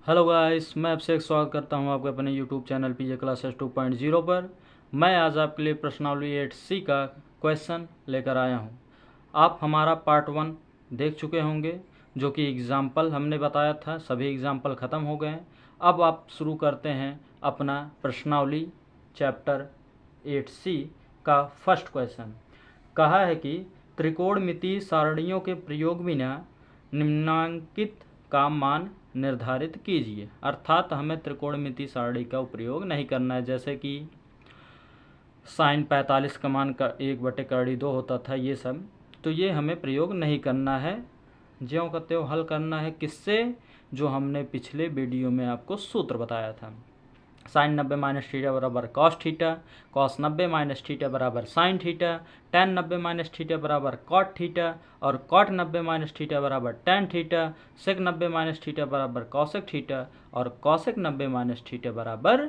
Hello guys, मैं आपसे एक स्वागत करता हूं आपके अपने यूट्यूब चैनल पीजे क्लासेस 2.0 पर। मैं आज आपके लिए प्रश्नावली 8C का क्वेश्चन लेकर आया हूं। आप हमारा पार्ट 1 देख चुके होंगे, जो कि एग्ज़ाम्पल हमने बताया था। सभी एग्ज़ाम्पल ख़त्म हो गए हैं। अब आप शुरू करते हैं अपना प्रश्नावली चैप्टर 8C का फर्स्ट क्वेश्चन। कहा है कि त्रिकोणमितीय सारणियों के प्रयोग बिना निम्नांकित का मान निर्धारित कीजिए। अर्थात हमें त्रिकोणमितीय सारणी का उपयोग नहीं करना है, जैसे कि साइन 45 का मान का 1/2 होता था, ये सब तो ये हमें प्रयोग नहीं करना है। ज्यों का त्यों हल करना है। किससे? जो हमने पिछले वीडियो में आपको सूत्र बताया था। साइन 90 माइनस थीटा बराबर cos theta, cos 90 minus theta बराबर sine theta, tan 90 minus theta बराबर कॉट थीटा और कॉट 90 माइनस थीटा बराबर tan theta, sec 90 minus theta बराबर कॉसेक थीटा और कॉसेक 90 माइनस थीटा बराबर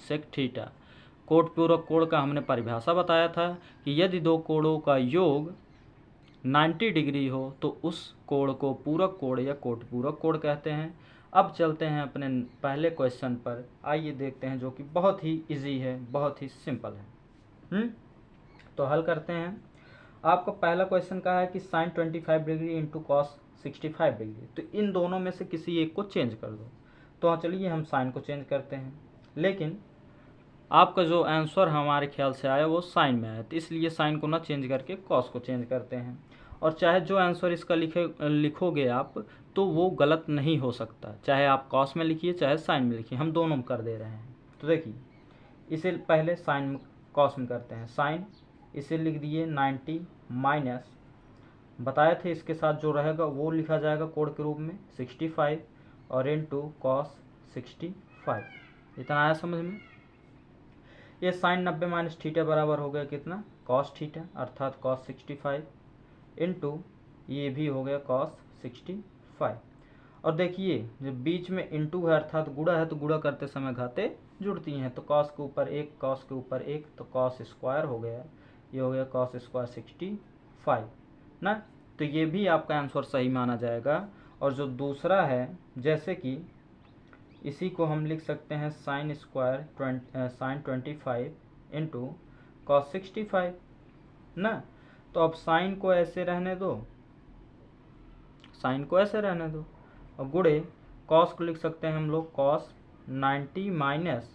सेक थीटा। कोण पूरक कोण का हमने परिभाषा बताया था कि यदि दो कोणों का योग 90 डिग्री हो तो उस कोण को पूरक कोण या कोट पूरक कोण कहते हैं। अब चलते हैं अपने पहले क्वेश्चन पर। आइए देखते हैं, जो कि बहुत ही इजी है, बहुत ही सिंपल है। तो हल करते हैं। आपका पहला क्वेश्चन कहा है कि sine 25 degree into cos 65 degree, तो इन दोनों में से किसी एक को चेंज कर दो। तो हाँ, चलिए हम साइन को चेंज करते हैं। लेकिन आपका जो आंसर हमारे ख्याल से आया वो साइन में आया, तो इसलिए साइन को ना चेंज करके कॉस को चेंज करते हैं। और चाहे जो आंसर इसका लिखोगे आप, तो वो गलत नहीं हो सकता। चाहे आप कॉस में लिखिए चाहे साइन में लिखिए, हम दोनों में कर दे रहे हैं। तो देखिए, इसे पहले साइन में कॉस में करते हैं। साइन इसे लिख दिए 90 माइनस, बताए थे इसके साथ जो रहेगा वो लिखा जाएगा कोण के रूप में 65 और इंटू कॉस 65। इतना आया समझ में? ये साइन 90 माइनस थीटा बराबर हो गया कितना? कॉस थीटा, अर्थात कॉस 65 इंटू ये भी हो गया कॉस 65। और देखिए, जब बीच में इंटू है अर्थात गुणा है, तो गुणा करते समय घाते जुड़ती हैं। तो कॉस के ऊपर एक, कॉस के ऊपर एक, तो कॉस स्क्वायर हो गया। ये हो गया कॉस स्क्वायर 65 ना। तो ये भी आपका आंसर सही माना जाएगा। और जो दूसरा है, जैसे कि इसी को हम लिख सकते हैं sine square sine 25 into cos 65 ना। तो अब साइन को ऐसे रहने दो, साइन को ऐसे रहने दो, और गुणे कॉस को लिख सकते हैं हम लोग कॉस 90 माइनस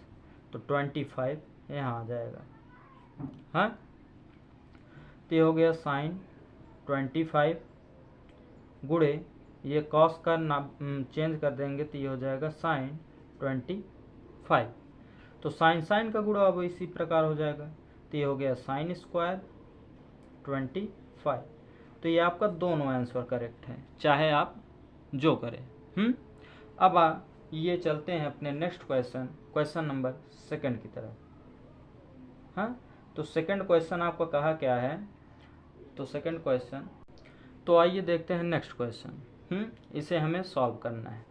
तो 25 यहाँ आ जाएगा। हाँ, तो ये हो गया साइन 25 गुणे ये कॉस का चेंज कर देंगे तो ये हो जाएगा साइन 25। तो साइन साइन का गुणा अब इसी प्रकार हो जाएगा, तो ये हो गया साइन स्क्वायर 25। तो ये आपका दोनों आंसर करेक्ट है, चाहे आप जो करें। अब ये चलते हैं अपने next question, question number second की तरफ। हाँ, तो सेकंड क्वेश्चन आपका कहा क्या है? तो सेकंड क्वेश्चन, तो आइए देखते हैं नेक्स्ट क्वेश्चन। इसे हमें सॉल्व करना है।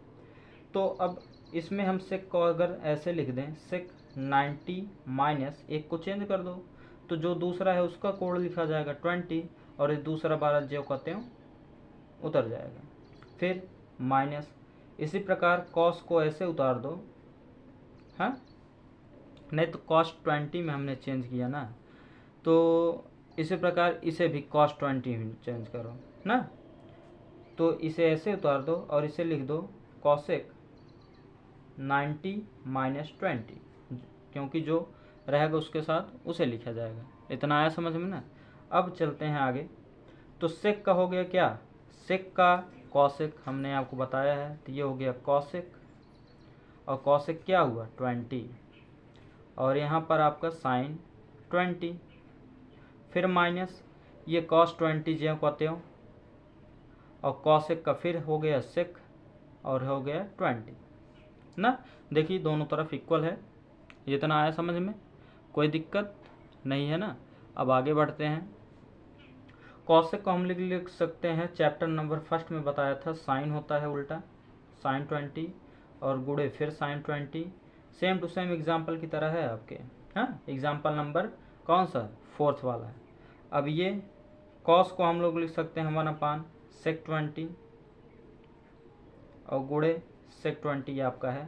तो अब इसमें हम सेक को अगर ऐसे लिख दें, सेक 90 माइनस एक को चेंज कर दो, तो जो दूसरा है उसका कोण लिखा जाएगा 20 और ये दूसरा 12 जो कहते हैं उतर जाएगा। फिर माइनस, इसी प्रकार कॉस को ऐसे उतार दो। हाँ, नहीं तो कॉस 20 में हमने चेंज किया ना, तो इसी प्रकार इसे भी कॉस 20 में चेंज करो ना। तो इसे ऐसे उतार दो और इसे लिख दो कॉसेक 90 माइनस 20, क्योंकि जो रहेगा उसके साथ उसे लिखा जाएगा। इतना आया समझ में ना। अब चलते हैं आगे। तो सेक का हो गया क्या? सेक का कॉसेक हमने आपको बताया है, तो ये हो गया कॉसेक, और कॉसेक क्या हुआ 20, और यहाँ पर आपका साइन 20, फिर माइनस ये कॉस 20 ज्यों कहते हो, और कॉसेक का फिर हो गया सेक और हो गया 20 ना। देखिए दोनों तरफ इक्वल है। इतना आया समझ में? कोई दिक्कत नहीं है ना। अब आगे बढ़ते हैं। कॉसेक को हम लिख सकते हैं, चैप्टर नंबर फर्स्ट में बताया था, साइन होता है उल्टा साइन 20 और गुणे फिर sine 20। Same to same example की तरह है आपके। हाँ, एग्जाम्पल नंबर कौन सा? फोर्थ वाला है। अब ये कॉस को हम लोग लिख सकते हैं 1/सेक 20 और गुणे सेक 20 आपका है,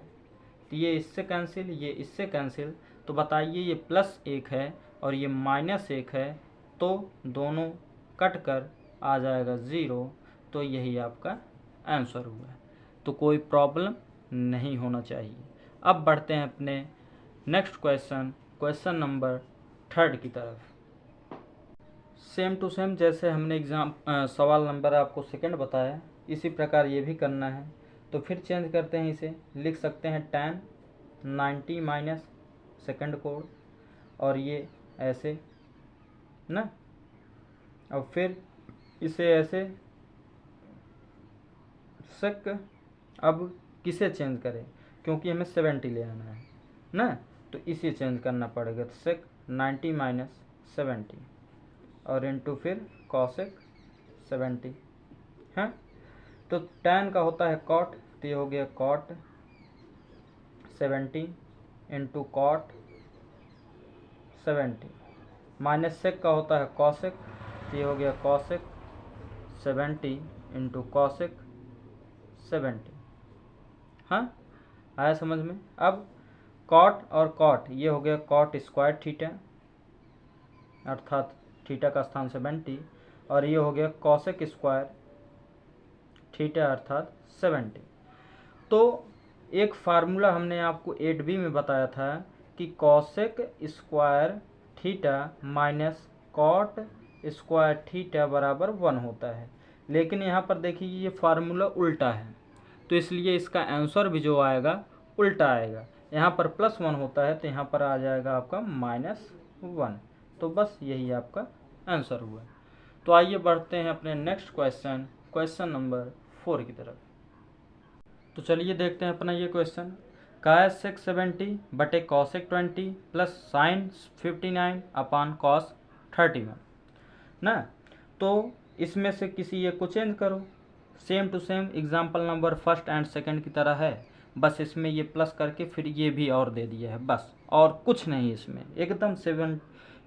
तो ये इससे कैंसिल, ये इससे कैंसिल, तो बताइए ये +1 है और ये -1 है, तो दोनों कट कर आ जाएगा 0, तो यही आपका आंसर हुआ है। तो कोई प्रॉब्लम नहीं होना चाहिए। अब बढ़ते हैं अपने नेक्स्ट क्वेश्चन, क्वेश्चन नंबर 3 की तरफ। सेम टू सेम जैसे हमने सवाल नंबर आपको सेकंड बताया, इसी प्रकार ये भी करना है। तो फिर चेंज करते हैं, इसे लिख सकते हैं tan 90 माइनस सेकंड कोड, और ये ऐसे ना, और फिर इसे ऐसे सेक। अब किसे चेंज करें, क्योंकि हमें 70 ले आना है ना, तो इसे चेंज करना पड़ेगा। तो सेक 90 माइनस 70 और इंटू फिर कॉसेक 70 है। तो tan का होता है कॉट, तो ये हो गया cot 70 into cot 70, minus sec का होता है कॉसेक, तो ये हो गया कॉसेक 70 इंटू कॉसेक 70। हाँ, आया समझ में। अब कॉट और कॉट, ये हो गया कॉट स्क्वायर थीटा, अर्थात थीटा का स्थान 70, और ये हो गया कॉसेक स्क्वायर थीटा अर्थात 70। तो एक फार्मूला हमने आपको 8b में बताया था कि cosec square theta minus cot square theta बराबर 1 होता है। लेकिन यहाँ पर देखिए ये फार्मूला उल्टा है, तो इसलिए इसका आंसर भी जो आएगा उल्टा आएगा। यहाँ पर +1 होता है, तो यहाँ पर आ जाएगा आपका -1। तो बस यही आपका आंसर हुआ। तो आइए बढ़ते हैं अपने नेक्स्ट क्वेश्चन, क्वेश्चन नंबर 4 की तरफ। तो चलिए देखते हैं अपना ये क्वेश्चन। का है सेक 70 बटे कॉसेक 20 प्लस साइन 59 अपान कॉस 31 ना। तो इसमें से किसी एक को चेंज करो। Same to same example number first and second की तरह है, बस इसमें ये प्लस करके फिर ये भी और दे दिया है, बस और कुछ नहीं इसमें, एकदम seven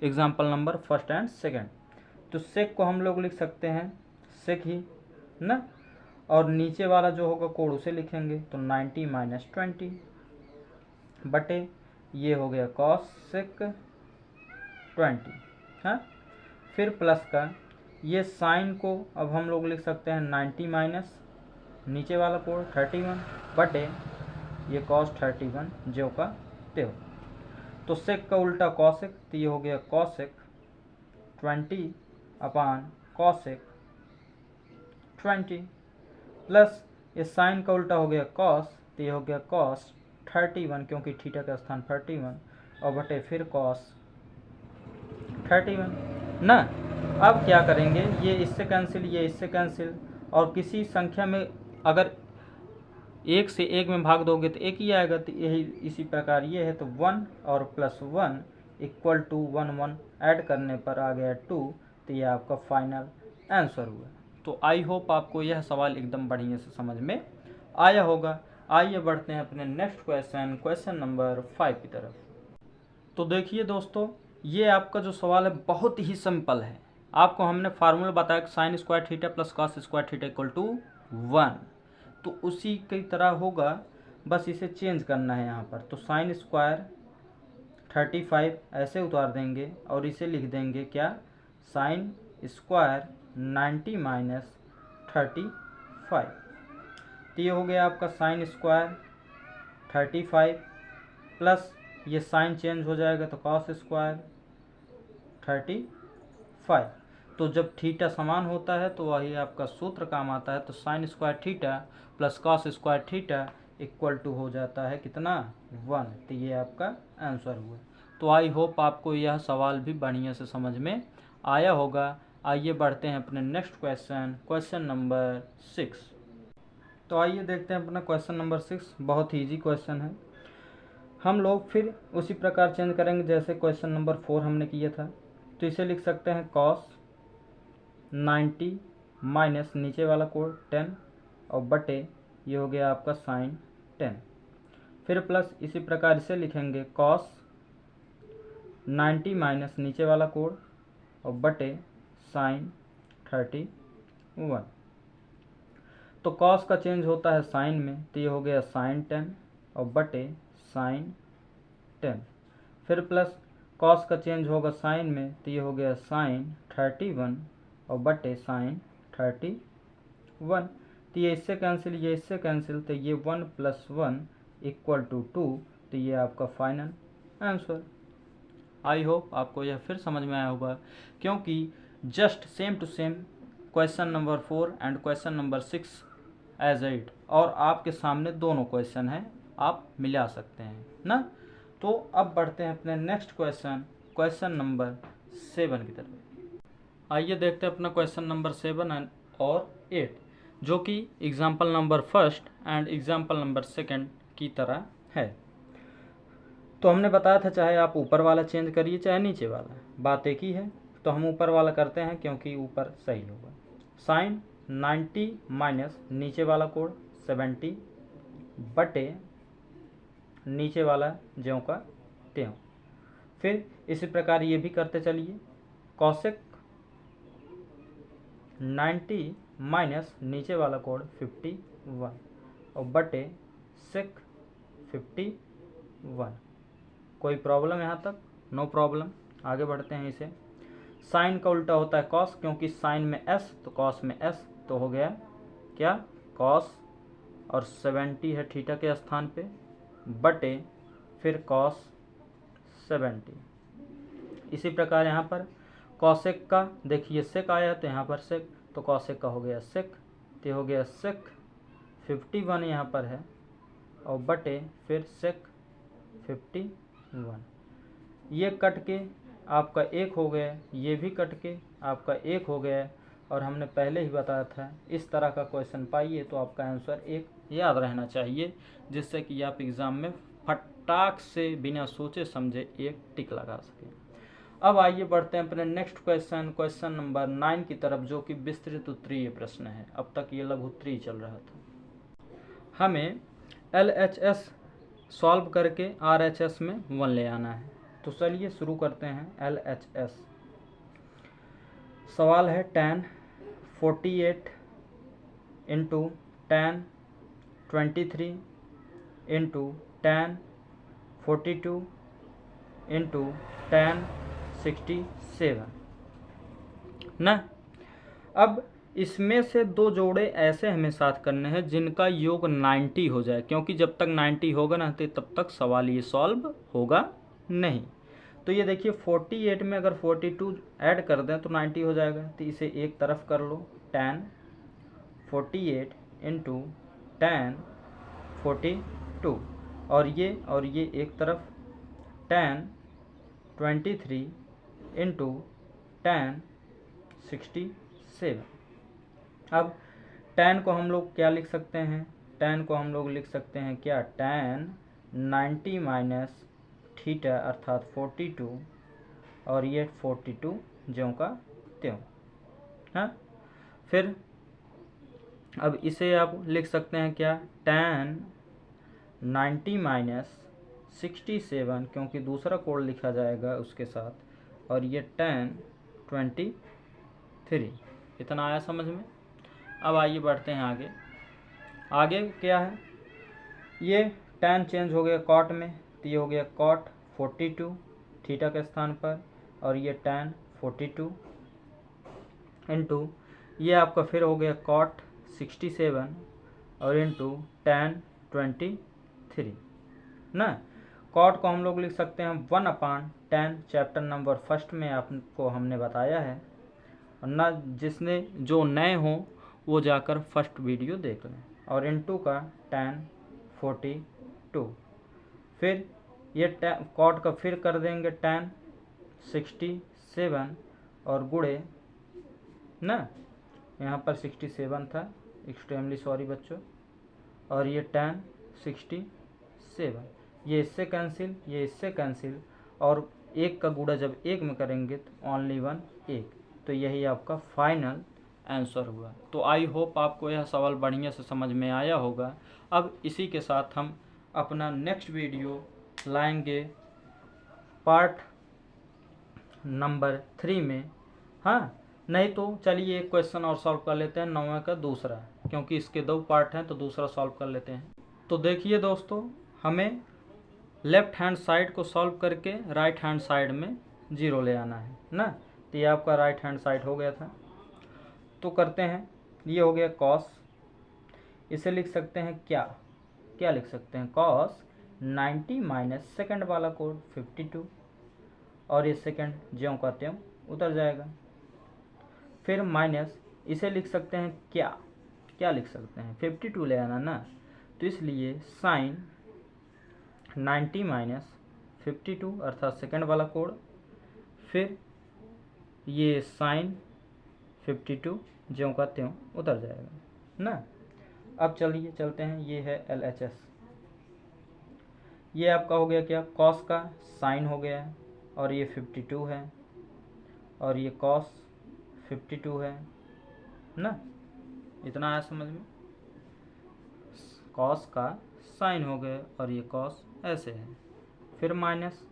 example number first and second. तो सेक को हम लोग लिख सकते हैं सेक ही ना, और नीचे वाला जो होगा कोड उसे लिखेंगे, तो 90 माइनस 20 बटे ये हो गया कॉस सेक 20। हाँ, फिर प्लस का ये साइन को अब हम लोग लिख सकते हैं 90 माइनस नीचे वाला कोड 31 बटे ये कॉस 31 जो का त्यों। तो सेक का उल्टा कॉसेक, तो ये हो गया कॉसेक 20 अपान कॉसेक 20 प्लस ये साइन का उल्टा हो गया कॉस, तो ये हो गया कॉस 31 क्योंकि थीटा का स्थान 31 और बटे फिर कॉस 31 ना। अब क्या करेंगे, ये इससे कैंसिल, ये इससे कैंसिल, और किसी संख्या में अगर 1 से 1 में भाग दोगे तो 1 ही आएगा, तो यही इसी प्रकार ये है। तो 1 और +1 इक्वल टू 1 1 ऐड करने पर आ गया 2, तो ये आपका फाइनल आंसर हुआ। तो आई होप आपको यह सवाल एकदम बढ़िया से समझ में आया होगा। आइए बढ़ते हैं अपने नेक्स्ट क्वेश्चन, क्वेश्चन नंबर 5 की तरफ। तो देखिए दोस्तों, ये आपका जो सवाल है बहुत ही सिंपल है। आपको हमने फार्मूला बताया कि sine square theta plus cos square theta equal to 1, तो उसी की तरह होगा, बस इसे चेंज करना है यहाँ पर। तो साइन स्क्वायर 35 ऐसे उतार देंगे और इसे लिख देंगे क्या, साइन स्क्वायर 90 माइनस 35। तो ये हो गया आपका साइन स्क्वायर 35 प्लस ये साइन चेंज हो जाएगा तो कॉस स्क्वायर 35। तो जब थीटा समान होता है तो वही आपका सूत्र काम आता है। तो sine square theta plus cos square theta equal to हो जाता है कितना, 1। तो ये आपका आंसर हुआ। तो आई होप आपको यह सवाल भी बढ़िया से समझ में आया होगा। आइए बढ़ते हैं अपने नेक्स्ट क्वेश्चन, क्वेश्चन नंबर 6। तो आइए देखते हैं अपना क्वेश्चन नंबर 6। बहुत ही ईजी क्वेश्चन है। हम लोग फिर उसी प्रकार चेंज करेंगे जैसे क्वेश्चन नंबर 4 हमने किया था। तो इसे लिख सकते हैं कॉस 90 माइनस नीचे वाला कोड 10 और बटे ये हो गया आपका साइन 10, फिर प्लस इसी प्रकार से लिखेंगे कॉस 90 माइनस नीचे वाला कोड और बटे साइन 31। तो कॉस का चेंज होता है साइन में, तो ये हो गया साइन 10 और बटे साइन 10। फिर प्लस कॉस का चेंज होगा साइन में, तो ये हो गया साइन 31 और बटे साइन 31। तो ये इससे कैंसिल, ये इससे कैंसिल, तो ये 1 + 1 = 2। तो ये आपका फाइनल आंसर। आई होप आपको यह फिर समझ में आया होगा, क्योंकि just same to same question number 4 and question number 6 as it, और आपके सामने दोनों क्वेश्चन हैं, आप मिला सकते हैं ना। तो अब बढ़ते हैं अपने नेक्स्ट क्वेश्चन, क्वेश्चन नंबर 7 की तरफ। आइए देखते हैं अपना क्वेश्चन नंबर 7 और 8, जो कि example number 1 and example number 2 की तरह है। तो हमने बताया था चाहे आप ऊपर वाला चेंज करिए चाहे नीचे वाला, बात एक ही है। तो हम ऊपर वाला करते हैं क्योंकि ऊपर सही होगा। साइन 90 माइनस नीचे वाला कोण 70 बटे नीचे वाला ज्यों का त्यों। फिर इसी प्रकार ये भी करते चलिए। कॉसेक 90 माइनस नीचे वाला कोण 51 और बटे सेक 51। कोई प्रॉब्लम यहाँ तक? No problem. आगे बढ़ते हैं इसे। साइन का उल्टा होता है कॉस, क्योंकि साइन में एस तो कॉस में एस, तो हो गया क्या कॉस, और 70 है थीटा के स्थान पे, बटे फिर कॉस 70। इसी प्रकार यहाँ पर कॉसेक का देखिए सेक आया तो यहाँ पर सेक, तो कॉसेक का हो गया सेक, तो हो गया सेक 51 यहाँ पर है और बटे फिर सेक 51। ये कट के आपका 1 हो गया, ये भी कट के आपका 1 हो गया, और हमने पहले ही बताया था इस तरह का क्वेश्चन पाइए तो आपका आंसर 1 याद रहना चाहिए, जिससे कि आप एग्ज़ाम में फटाक से बिना सोचे समझे 1 टिक लगा सकें। अब आइए बढ़ते हैं अपने नेक्स्ट क्वेश्चन, क्वेश्चन नंबर 9 की तरफ, जो कि विस्तृत उत्तरीय प्रश्न है। अब तक ये लघु उत्तरीय चल रहा था। हमें LHS सॉल्व करके RHS में 1 ले आना है। तो चलिए शुरू करते हैं। LHS सवाल है tan 48 into tan 23 into tan 42 into tan 67 ना। अब इसमें से 2 जोड़े ऐसे हमें साथ करने हैं जिनका योग 90 हो जाए, क्योंकि जब तक 90 होगा ना तो तब तक सवाल ये सॉल्व होगा नहीं। तो ये देखिए 48 में अगर 42 ऐड कर दें तो 90 हो जाएगा, तो इसे एक तरफ कर लो, tan 48 इंटू tan 42, और ये एक तरफ tan 23 इंटू tan 67। अब tan को हम लोग क्या लिख सकते हैं? tan को हम लोग लिख सकते हैं क्या, tan 90 माइनस थीटा अर्थात 42, और ये 42 ज्यों का त्यों। हाँ, फिर अब इसे आप लिख सकते हैं क्या, tan 90 माइनस 67, क्योंकि दूसरा कोड लिखा जाएगा उसके साथ, और ये tan 23। इतना आया समझ में? अब आइए बढ़ते हैं आगे। आगे क्या है, ये tan चेंज हो गया cot में, तो ये हो गया cot 42 थीटा के स्थान पर, और ये tan 42 इंटू ये आपका फिर हो गया cot 67 और इंटू tan 23 ना। cot को हम लोग लिख सकते हैं 1/10, चैप्टर नंबर 1 में आपको हमने बताया है, और ना जिसने जो नए हों वो जाकर फर्स्ट वीडियो देख लें, और इंटू का tan 42। फिर ये cot का फिर कर देंगे tan 67 और गुणे ना, यहाँ पर 67 था, एक्सट्रीमली सॉरी बच्चों, और ये tan 67, ये इससे कैंसिल, ये इससे कैंसिल, और 1 का गुणा जब 1 में करेंगे तो ओनली 1 1, तो यही आपका फाइनल आंसर हुआ। तो आई होप आपको यह सवाल बढ़िया से समझ में आया होगा। अब इसी के साथ हम अपना नेक्स्ट वीडियो लाएंगे पार्ट नंबर 3 में। हाँ, नहीं तो चलिए एक क्वेश्चन और सॉल्व कर लेते हैं 9वें का दूसरा। क्योंकि इसके 2 पार्ट हैं तो दूसरा सॉल्व कर लेते हैं। तो देखिए दोस्तों, हमें लेफ्ट हैंड साइड को सॉल्व करके राइट हैंड साइड में 0 ले आना है ना। तो ये आपका राइट हैंड साइड हो गया था। तो करते हैं, ये हो गया कॉस, इसे लिख सकते हैं क्या लिख सकते हैं, कॉस 90 माइनस सेकेंड वाला कोड 52, और ये सेकेंड ज्यों का त्यों उतर जाएगा। फिर माइनस, इसे लिख सकते हैं क्या लिख सकते हैं, 52 ले आना ना, तो इसलिए साइन 90 माइनस 52 अर्थात सेकेंड वाला कोड, फिर ये साइन 52 ज्यों का त्यों उतर जाएगा ना। अब चलिए चलते हैं, ये है LHS। ये आपका हो गया क्या, कॉस का साइन हो गया है, और ये 52 है, और ये कॉस 52 है ना। इतना आया समझ में, कॉस का साइन हो गया और ये कॉस ऐसे है। फिर माइनस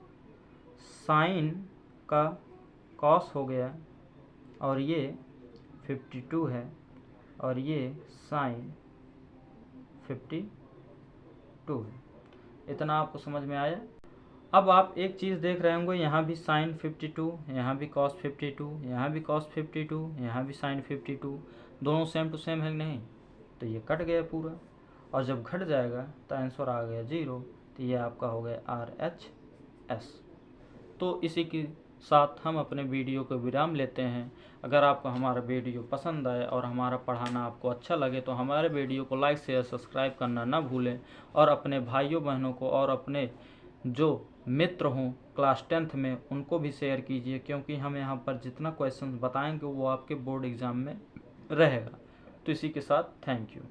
साइन का कॉस हो गया और ये 52 है, और ये साइन 52 है। इतना आपको समझ में आया। अब आप एक चीज़ देख रहे होंगे, यहाँ भी साइन 52, यहाँ भी कॉस 52, यहाँ भी कॉस 52, यहाँ भी साइन 52, दोनों सेम टू सेम है नहीं, तो ये कट गया पूरा, और जब घट जाएगा तो आंसर आ गया 0। तो ये आपका हो गया RHS। तो इसी के साथ हम अपने वीडियो को विराम लेते हैं। अगर आपको हमारा वीडियो पसंद आए और हमारा पढ़ाना आपको अच्छा लगे तो हमारे वीडियो को लाइक शेयर सब्सक्राइब करना ना भूलें, और अपने भाइयों बहनों को और अपने जो मित्र हों क्लास 10th में उनको भी शेयर कीजिए, क्योंकि हम यहाँ पर जितना क्वेश्चन बताएंगे वो आपके बोर्ड एग्ज़ाम में रहेगा। तो इसी के साथ थैंक यू।